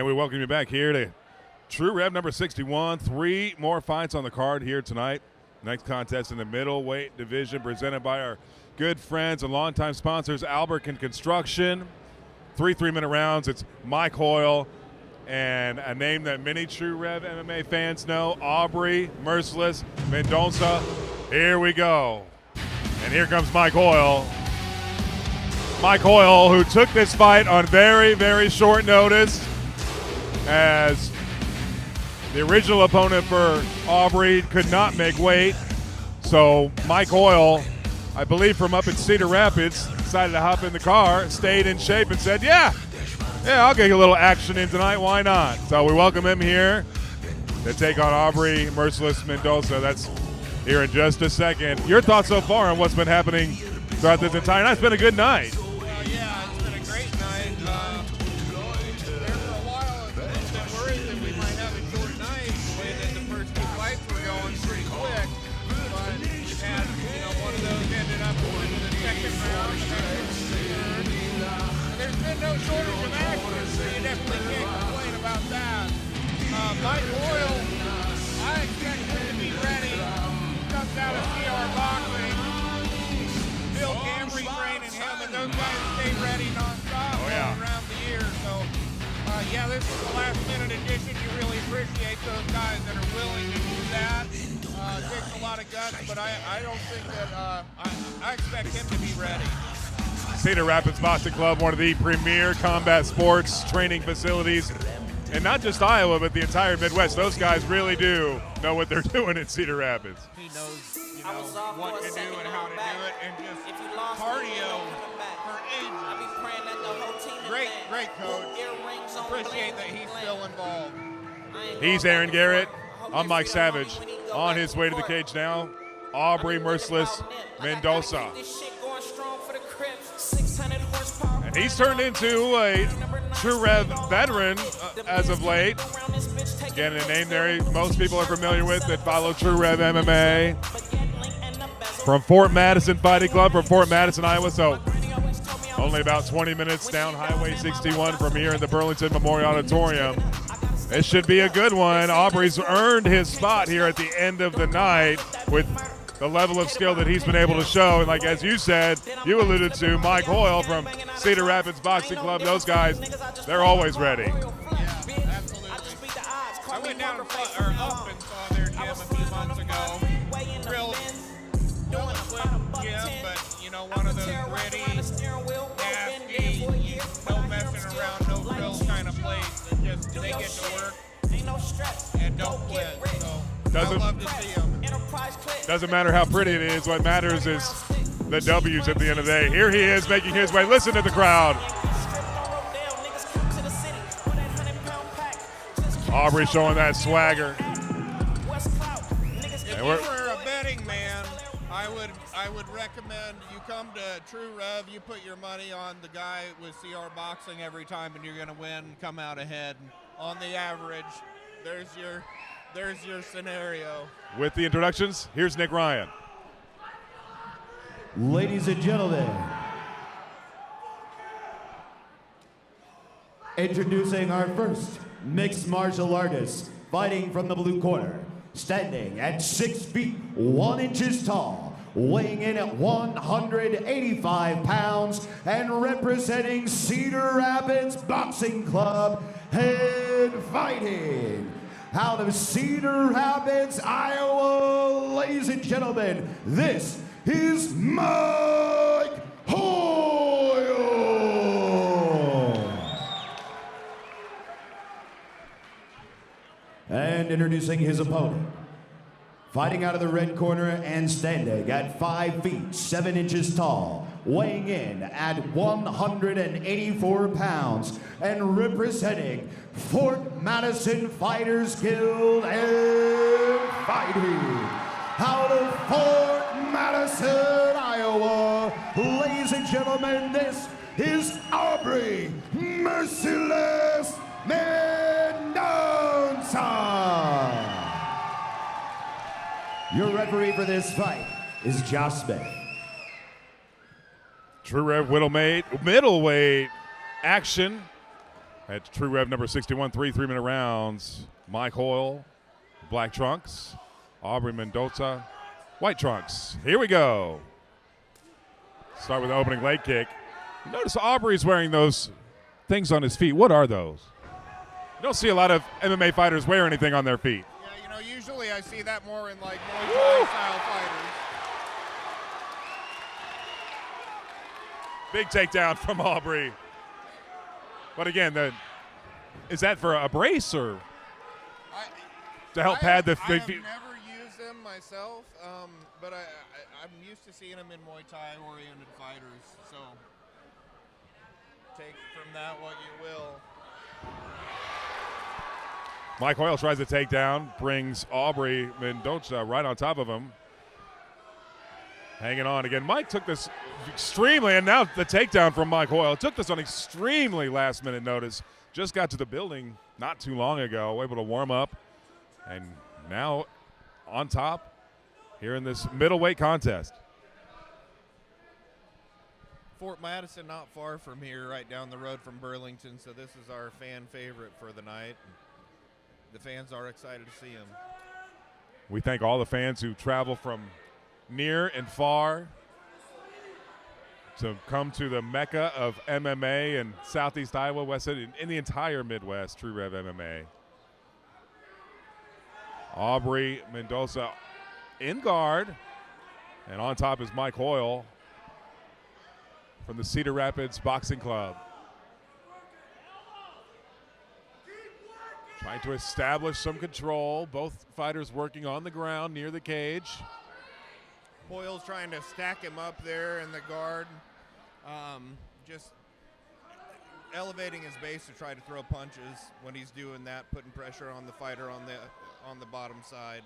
And we welcome you back here to Tru Rev number 61. 3 more fights on the card here tonight. Next contest in the middleweight division presented by our good friends and longtime sponsors, Albercan Construction. 3 3-minute rounds. It's Mike Hoyle and a name that many Tru Rev MMA fans know, Aubrey Mendonca. Here we go. And here comes Mike Hoyle. Mike Hoyle, who took this fight on very, very short notice, as the original opponent for Aubrey could not make weight. So Mike Hoyle, I believe from up in Cedar Rapids, decided to hop in the car, stayed in shape, and said, yeah, I'll get a little action in tonight. Why not? So we welcome him here to take on Aubrey Mendonca. That's here in just a second. Your thoughts so far on what's been happening throughout this entire night? It's been a good night. Yeah, it's been a great night. There for a while, I was a bit worried that we might have a short night, the way that the first 2 fights were going pretty quick. But we've had, one of those ended up going to the second round, and then the third. And there's been no shortage of action, so you definitely can't complain about that. Mike Hoyle, I expect him to be ready. He comes out of CR Boxing. Bill Gambry training him, and those guys stay ready nonstop all around the year. So, this is the last minute edition. You really appreciate those guys that are willing to do that. It takes a lot of guts, but I don't think that, I expect him to be ready. Cedar Rapids Boxing Club, one of the premier combat sports training facilities, and not just Iowa, but the entire Midwest. Those guys really do know what they're doing in Cedar Rapids. He knows, what to do and how to do it, and just cardio for ages. Great coach. Appreciate that he's still involved. He's Aaron Garrett. I'm Mike Savage. On his way to the cage now, Aubrey Mendonca. And he's turned into a Tru Rev veteran as of late. Again, a name there most people are familiar with that follow Tru Rev MMA. From Fort Madison Fighting Club, from Fort Madison, Iowa. So only about 20 minutes down Highway 61 from here in the Burlington Memorial Auditorium. This should be a good one. Aubrey's earned his spot here at the end of the night with the level of skill that he's been able to show. And like as you said, you alluded to Mike Hoyle from Cedar Rapids Boxing Club. Those guys, they're always ready. Yeah, absolutely. I went down up and saw their gym a few months ago. Real don't flip gym, but one of those gritty, nasty, no messing around, no frills kind of place that just they get to work and don't quit. So I love to see them. Doesn't matter how pretty it is. What matters is the W's at the end of the day. Here he is making his way. Listen to the crowd. Aubrey showing that swagger. If you were a betting man, I would recommend you come to Tru Rev. You put your money on the guy with CR Boxing every time, and you're going to win, come out ahead. On the average, there's your scenario. With the introductions, here's Nick Ryan. Ladies and gentlemen, introducing our first mixed martial artist, fighting from the blue corner, standing at 6 feet 1 inches tall, weighing in at 185 pounds, and representing Cedar Rapids Boxing Club, and fighting out of Cedar Rapids, Iowa, ladies and gentlemen, this is Mike Hoyle. And introducing his opponent, fighting out of the red corner and standing at 5 feet 7 inches tall, weighing in at 184 pounds, and representing Fort Madison Fighters Guild, and fighting out of Fort Madison, Iowa, ladies and gentlemen, this is Aubrey Merciless Mendonca. Your referee for this fight is Josh Smith. Tru Rev middleweight action At Tru Rev number 61, 3-minute rounds. Mike Hoyle, black trunks. Aubrey Mendonca, white trunks. Here we go. Start with the opening leg kick. Notice Aubrey's wearing those things on his feet. What are those? You don't see a lot of MMA fighters wear anything on their feet. Yeah, you know, usually I see that more in like Muay Thai style fighters. Big takedown from Aubrey. But again, is that for a brace or to help pad the I have feet? never used them myself, but I'm used to seeing them in Muay Thai oriented fighters. So take from that what you will. Mike Hoyle tries to take down, brings Aubrey Mendonca right on top of him. Hanging on again. Mike took this extremely, and now the takedown from Mike Hoyle. Took this on extremely last-minute notice. Just got to the building not too long ago, able to warm up, and now on top here in this middleweight contest. Fort Madison not far from here, right down the road from Burlington, so this is our fan favorite for the night. The fans are excited to see him. We thank all the fans who travel from near and far to come to the mecca of MMA in Southeast Iowa, West Side, in the entire Midwest, Tru Rev MMA. Aubrey Mendonca in guard, and on top is Mike Hoyle from the Cedar Rapids Boxing Club. Trying to establish some control. Both fighters working on the ground near the cage. Hoyle's trying to stack him up there in the guard, just elevating his base to try to throw punches. When he's doing that, putting pressure on the fighter on the bottom side.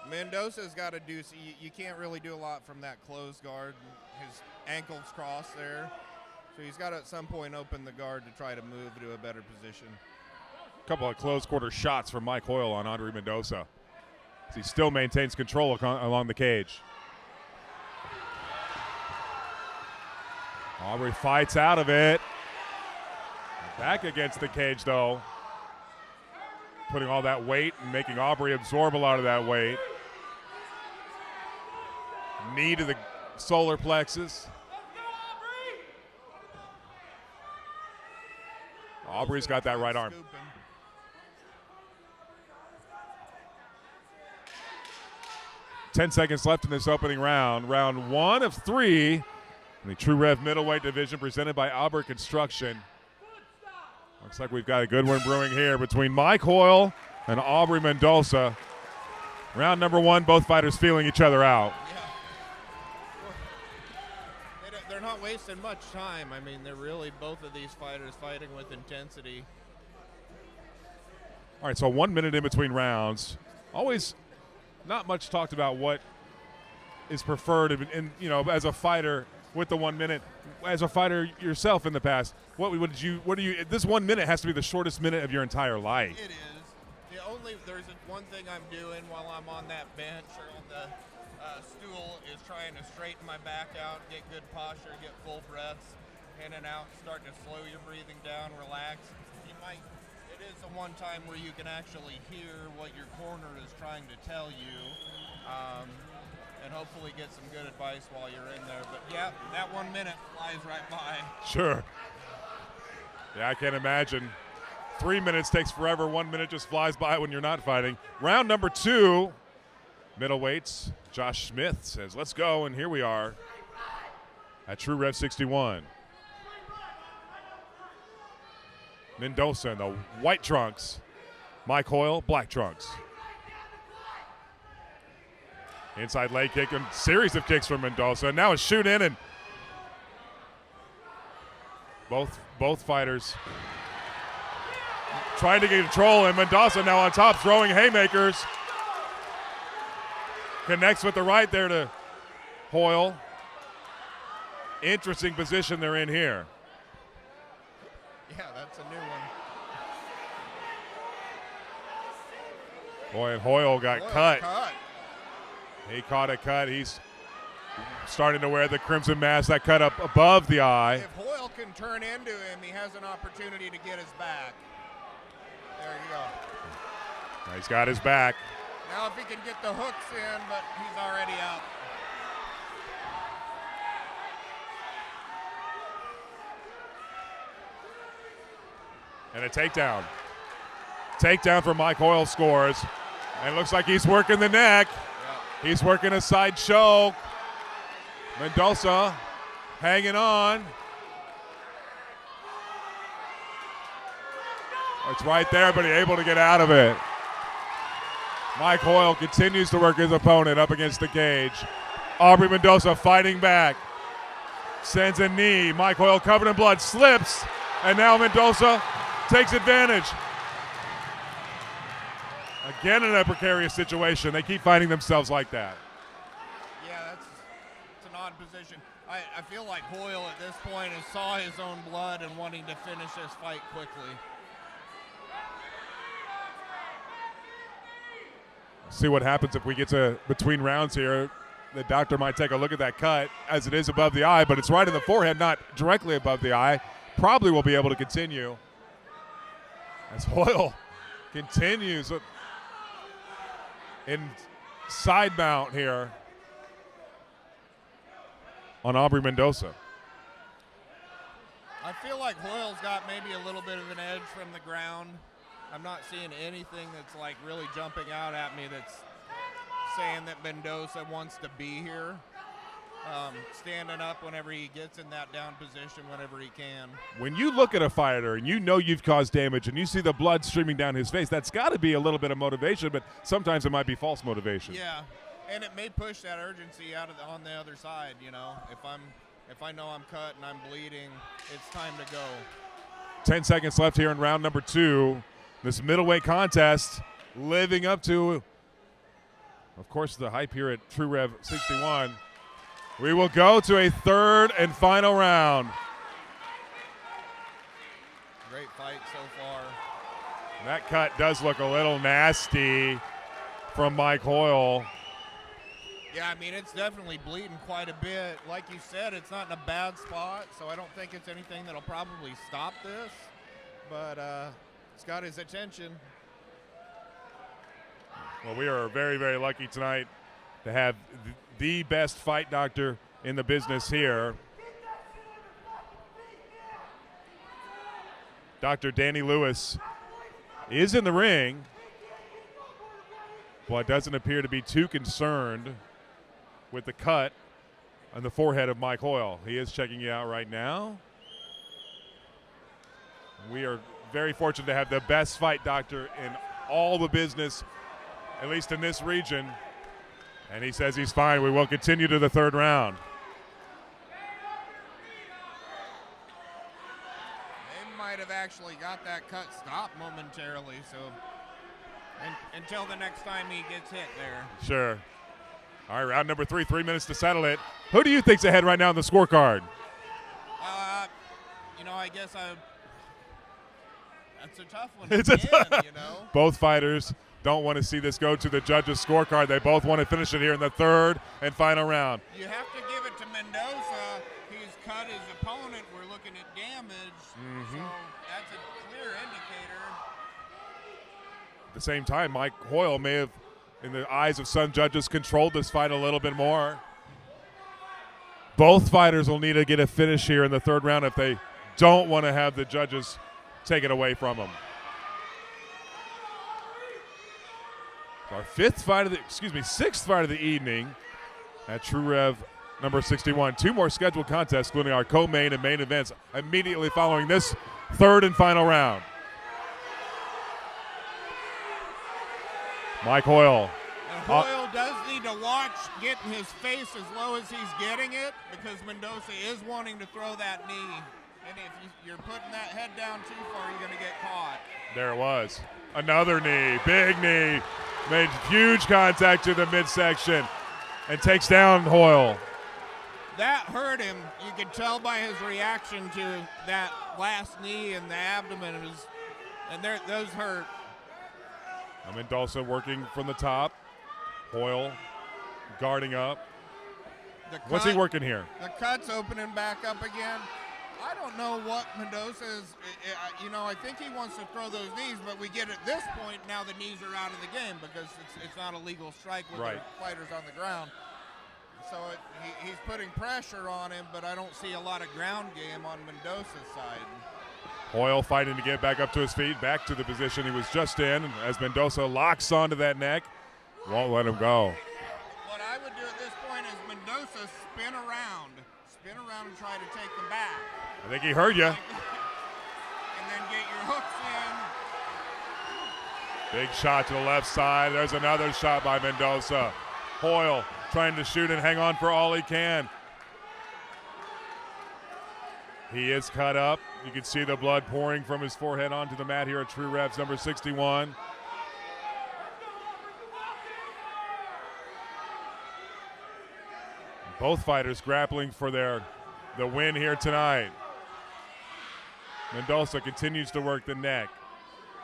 Mendoza's got to do. You can't really do a lot from that closed guard. His ankles crossed there, so he's got to at some point open the guard to try to move to a better position. Couple of close quarter shots from Mike Hoyle on Aubrey Mendonca. He still maintains control along the cage. Aubrey fights out of it. Back against the cage, though. Putting all that weight and making Aubrey absorb a lot of that weight. Knee to the solar plexus. Aubrey's got that right arm. 10 seconds left in this opening round. Round 1 of 3 in the Tru Rev middleweight division presented by Albert Construction. Looks like we've got a good one brewing here between Mike Hoyle and Aubrey Mendonca. Round number 1, both fighters feeling each other out. Yeah. They're not wasting much time. I mean, they're really both of these fighters fighting with intensity. All right, so 1 minute in between rounds. Always not much talked about what is preferred in as a fighter with the 1 minute. As a fighter yourself in the past, what do you this 1 minute has to be the shortest minute of your entire life. It is. There's one thing I'm doing while I'm on that bench or on the stool is trying to straighten my back out, get good posture, get full breaths in and out, start to slow your breathing down, relax. It is the one time where you can actually hear what your corner is trying to tell you, and hopefully get some good advice while you're in there. But yeah, that 1 minute flies right by. Sure. Yeah, I can't imagine. 3 minutes takes forever. 1 minute just flies by when you're not fighting. Round number 2, middleweights. Josh Smith says, let's go, and here we are at Tru Rev 61. Mendonca in the white trunks. Mike Hoyle, black trunks. Inside leg kick and series of kicks from Mendonca. Now a shoot in, and both fighters trying to get control, and Mendonca now on top, throwing haymakers. Connects with the right there to Hoyle. Interesting position they're in here. Yeah, that's a new one. Boy, and Hoyle got cut. Cut. He caught a cut. starting to wear the crimson mask, that cut up above the eye. If Hoyle can turn into him, he has an opportunity to get his back. There you go. He's got his back. Now if he can get the hooks in, but he's already up. And a takedown. Takedown for Mike Hoyle scores. And it looks like he's working the neck. Yep. He's working a side choke. Mendonca hanging on. It's right there, but he's able to get out of it. Mike Hoyle continues to work his opponent up against the cage. Aubrey Mendonca fighting back. Sends a knee. Mike Hoyle covered in blood, slips, and now Mendonca takes advantage. Again in a precarious situation. They keep finding themselves like that. Yeah, it's an odd position. I feel like Hoyle at this point has saw his own blood and wanting to finish this fight quickly. See what happens if we get to between rounds here. The doctor might take a look at that cut as it is above the eye, but it's right in the forehead, not directly above the eye. Probably will be able to continue. As Hoyle continues in side mount here on Aubrey Mendonca. I feel like Hoyle's got maybe a little bit of an edge from the ground. I'm not seeing anything that's like really jumping out at me that's saying that Mendonca wants to be here. Standing up whenever he gets in that down position whenever he can. When you look at a fighter and you know you've caused damage and you see the blood streaming down his face, that's got to be a little bit of motivation, but sometimes it might be false motivation. Yeah, and it may push that urgency out of on the other side. You know, if I know I'm cut and I'm bleeding, it's time to go. 10 seconds left here in round number 2. This middleweight contest living up to, of course, the hype here at Tru Rev 61. We will go to a third and final round. Great fight so far. That cut does look a little nasty from Mike Hoyle. Yeah, I mean, it's definitely bleeding quite a bit. Like you said, it's not in a bad spot, so I don't think it's anything that'll probably stop this. But it's got his attention. Well, we are very, very lucky tonight to have the best fight doctor in the business here. Dr. Danny Lewis is in the ring, but doesn't appear to be too concerned with the cut on the forehead of Mike Hoyle. He is checking you out right now. We are very fortunate to have the best fight doctor in all the business, at least in this region. And he says he's fine. We will continue to the third round. They might have actually got that cut stopped momentarily, so until the next time he gets hit there. Sure. All right, round number 3, 3 minutes to settle it. Who do you think's ahead right now on the scorecard? You know, I guess that's a tough one. It's again, you know. Both fighters don't want to see this go to the judges' scorecard. They both want to finish it here in the third and final round. You have to give it to Mendonca. He's cut his opponent. We're looking at damage, so that's a clear indicator. At the same time, Mike Hoyle may have, in the eyes of some judges, controlled this fight a little bit more. Both fighters will need to get a finish here in the third round if they don't want to have the judges take it away from them. Our sixth fight of the evening at Tru Rev number 61. 2 more scheduled contests, including our co-main and main events, immediately following this third and final round. Mike Hoyle. And Hoyle does need to watch getting his face as low as he's getting it, because Mendonca is wanting to throw that knee. And if you're putting that head down too far, you're going to get caught. There it was. Another knee, big knee. Made huge contact to the midsection and takes down Hoyle. That hurt him. You could tell by his reaction to that last knee in the abdomen. Those hurt. Mendonca working from the top. Hoyle guarding up. What's he working here? The cut's opening back up again. I don't know what Mendoza is. You know, I think he wants to throw those knees, but we get at this point now the knees are out of the game because it's not a legal strike with the fighters on the ground. So he's putting pressure on him, but I don't see a lot of ground game on Mendoza's side. Hoyle fighting to get back up to his feet, back to the position he was just in, as Mendoza locks onto that neck. Won't let him go. What I would do at this point is Mendoza spin around and try to take the back. I think he heard you. And then get your hooks in. Big shot to the left side. There's another shot by Mendoza. Hoyle trying to shoot and hang on for all he can. He is cut up. You can see the blood pouring from his forehead onto the mat here at Tru Rev's number 61. Both fighters grappling for the win here tonight. Mendoza continues to work the neck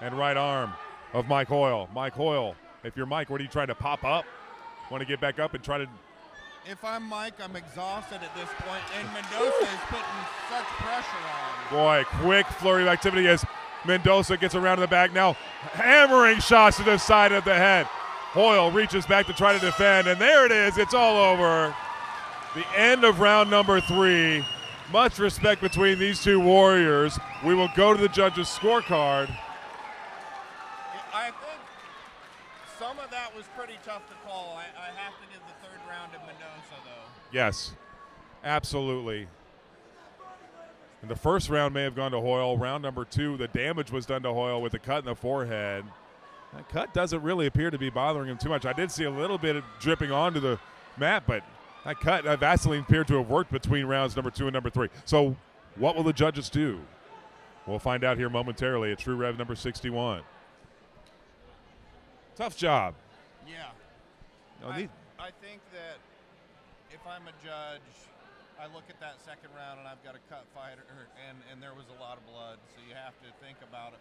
and right arm of Mike Hoyle. Mike Hoyle, if you're Mike, what are you trying to pop up? Want to get back up and try to... If I'm Mike, I'm exhausted at this point, and Mendoza is putting such pressure on. Boy, quick flurry of activity as Mendoza gets around to the back now, hammering shots to the side of the head. Hoyle reaches back to try to defend, and there it is. It's all over. The end of round number 3. Much respect between these two warriors. We will go to the judges' scorecard. I think some of that was pretty tough to call. I have to give the third round to Mendoza, though. Yes, absolutely. And the first round may have gone to Hoyle. Round number 2, the damage was done to Hoyle with a cut in the forehead. That cut doesn't really appear to be bothering him too much. I did see a little bit of dripping onto the mat, but that cut, that Vaseline appeared to have worked between rounds number 2 and number 3. So what will the judges do? We'll find out here momentarily at Tru Rev number 61. Tough job. Yeah. No, I think that if I'm a judge, I look at that second round and I've got a cut fighter, and there was a lot of blood, so you have to think about it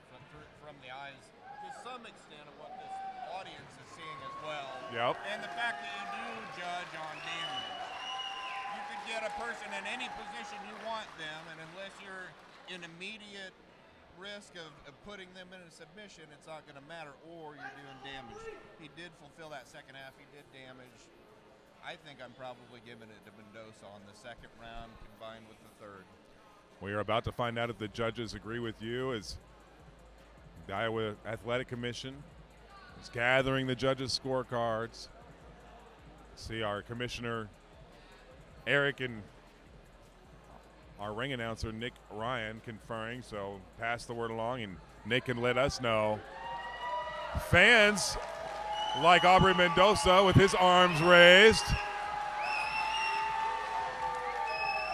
from the eyes to some extent of what this audience is seeing as well. Yep. And the fact that you do judge on damage. You could get a person in any position you want them, and unless you're in immediate risk of putting them in a submission, it's not going to matter, or you're doing damage. He did fulfill that second half. He did damage. I think I'm probably giving it to Mendoza on the second round combined with the third. We are about to find out if the judges agree with you, as the Iowa Athletic Commission is gathering the judges' scorecards. See our commissioner, Eric, and our ring announcer, Nick Ryan, conferring, so pass the word along, and Nick can let us know. Fans like Aubrey Mendonca with his arms raised.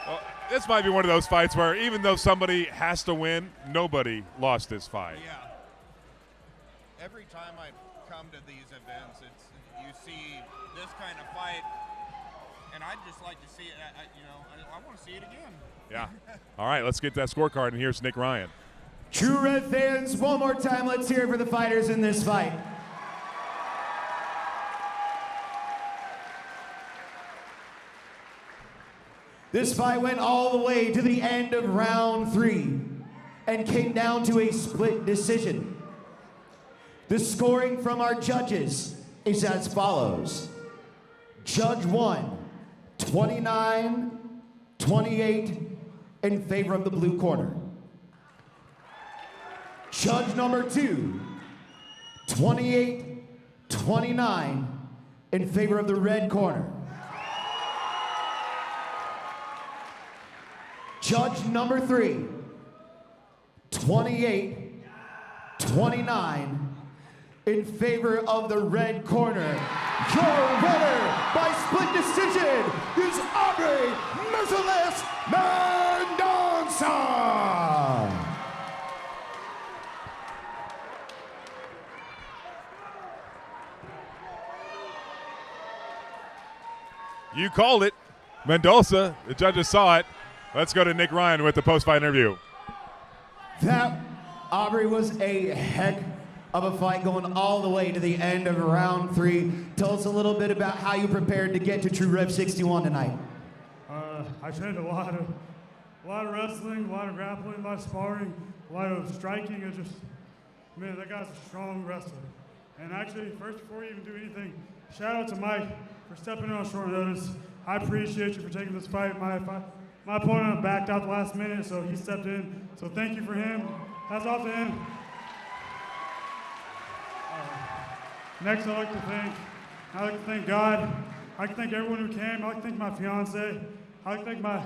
Well, this might be one of those fights where even though somebody has to win, nobody lost this fight. Yeah. Every time I come to these events, you see this kind of fight, and I'd just like to see it. I want to see it again. Yeah. All right, let's get that scorecard, and here's Nick Ryan. Tru Rev fans, one more time, let's hear it for the fighters in this fight. This fight went all the way to the end of round 3 and came down to a split decision. The scoring from our judges is as follows. Judge 1, 29-28 in favor of the blue corner. Judge number 2, 28-29 in favor of the red corner. Judge number 3, 28-29 in favor of the red corner. Your winner by split decision is Aubrey Mendonca. You called it. Mendonca, the judges saw it. Let's go to Nick Ryan with the post-fight interview. That, Aubrey, was a heck of a fight going all the way to the end of round 3. Tell us a little bit about how you prepared to get to Tru Rev 61 tonight. I trained a lot of wrestling, a lot of grappling, a lot of sparring, a lot of striking. It's just, man, that guy's a strong wrestler. And actually, first, before you even do anything, shout out to Mike for stepping in on short notice. I appreciate you for taking this fight. My opponent backed out the last minute, so he stepped in. So thank you for him. Hats off to him. Next, I'd like to thank God. I'd like to thank everyone who came. I'd like to thank my fiance. I'd like to thank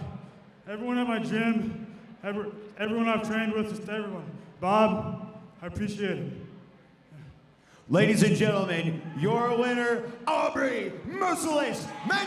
everyone at my gym, everyone I've trained with, just everyone. Bob, I appreciate it. Ladies and gentlemen, your winner, Aubrey Mendonca!